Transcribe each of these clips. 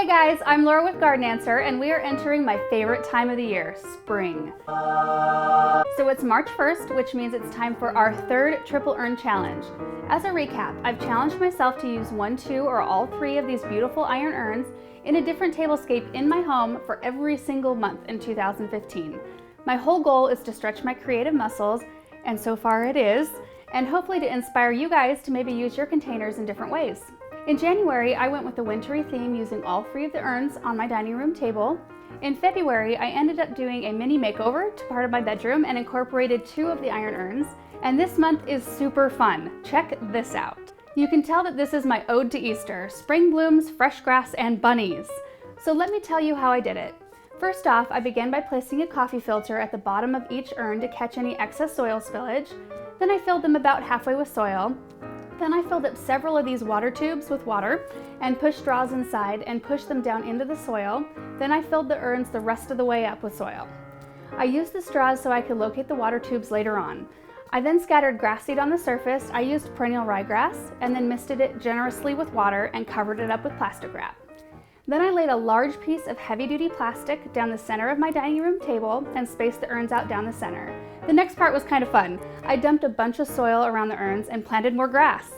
guys, I'm Laura with Garden Answer, and we are entering my favorite time of the year, spring. So it's March 1st, which means it's time for our third Triple Urn Challenge. As a recap, I've challenged myself to use 1, 2, or all 3 of these beautiful iron urns in a different tablescape in my home for every single month in 2015. My whole goal is to stretch my creative muscles, and so far it is, and hopefully to inspire you guys to maybe use your containers in different ways. In January, I went with a wintry theme using all 3 of the urns on my dining room table. In February, I ended up doing a mini makeover to part of my bedroom and incorporated 2 of the iron urns. And this month is super fun. Check this out. You can tell that this is my ode to Easter, spring blooms, fresh grass, and bunnies. So let me tell you how I did it. First off, I began by placing a coffee filter at the bottom of each urn to catch any excess soil spillage. Then I filled them about halfway with soil. Then I filled up several of these water tubes with water and pushed straws inside and pushed them down into the soil. Then I filled the urns the rest of the way up with soil. I used the straws so I could locate the water tubes later on. I then scattered grass seed on the surface. I used perennial ryegrass and then misted it generously with water and covered it up with plastic wrap. Then I laid a large piece of heavy-duty plastic down the center of my dining room table and spaced the urns out down the center. The next part was kind of fun. I dumped a bunch of soil around the urns and planted more grass.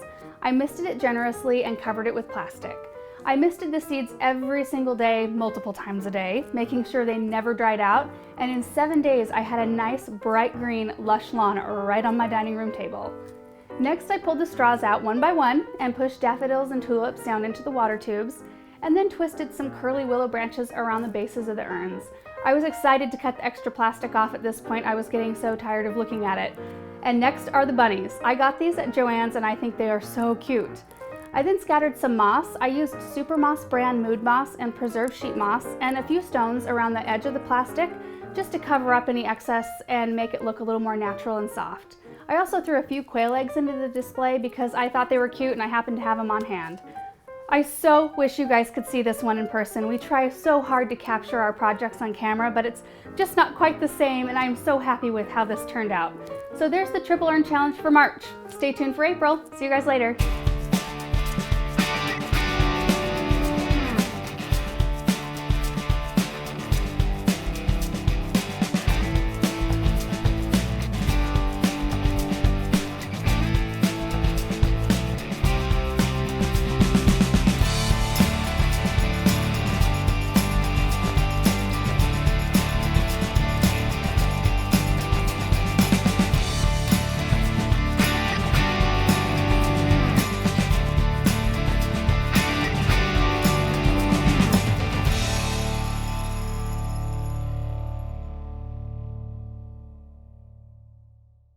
I misted it generously and covered it with plastic. I misted the seeds every single day, multiple times a day, making sure they never dried out, and in 7 days I had a nice bright green lush lawn right on my dining room table. Next, I pulled the straws out one by one and pushed daffodils and tulips down into the water tubes, and then twisted some curly willow branches around the bases of the urns. I was excited to cut the extra plastic off at this point. I was getting so tired of looking at it. And next are the bunnies. I got these at Joann's and I think they are so cute. I then scattered some moss. I used Super Moss brand mood moss and preserved sheet moss and a few stones around the edge of the plastic just to cover up any excess and make it look a little more natural and soft. I also threw a few quail eggs into the display because I thought they were cute and I happened to have them on hand. I so wish you guys could see this one in person. We try so hard to capture our projects on camera, but it's just not quite the same, and I'm so happy with how this turned out. So there's the Triple Urn Challenge for March. Stay tuned for April. See you guys later.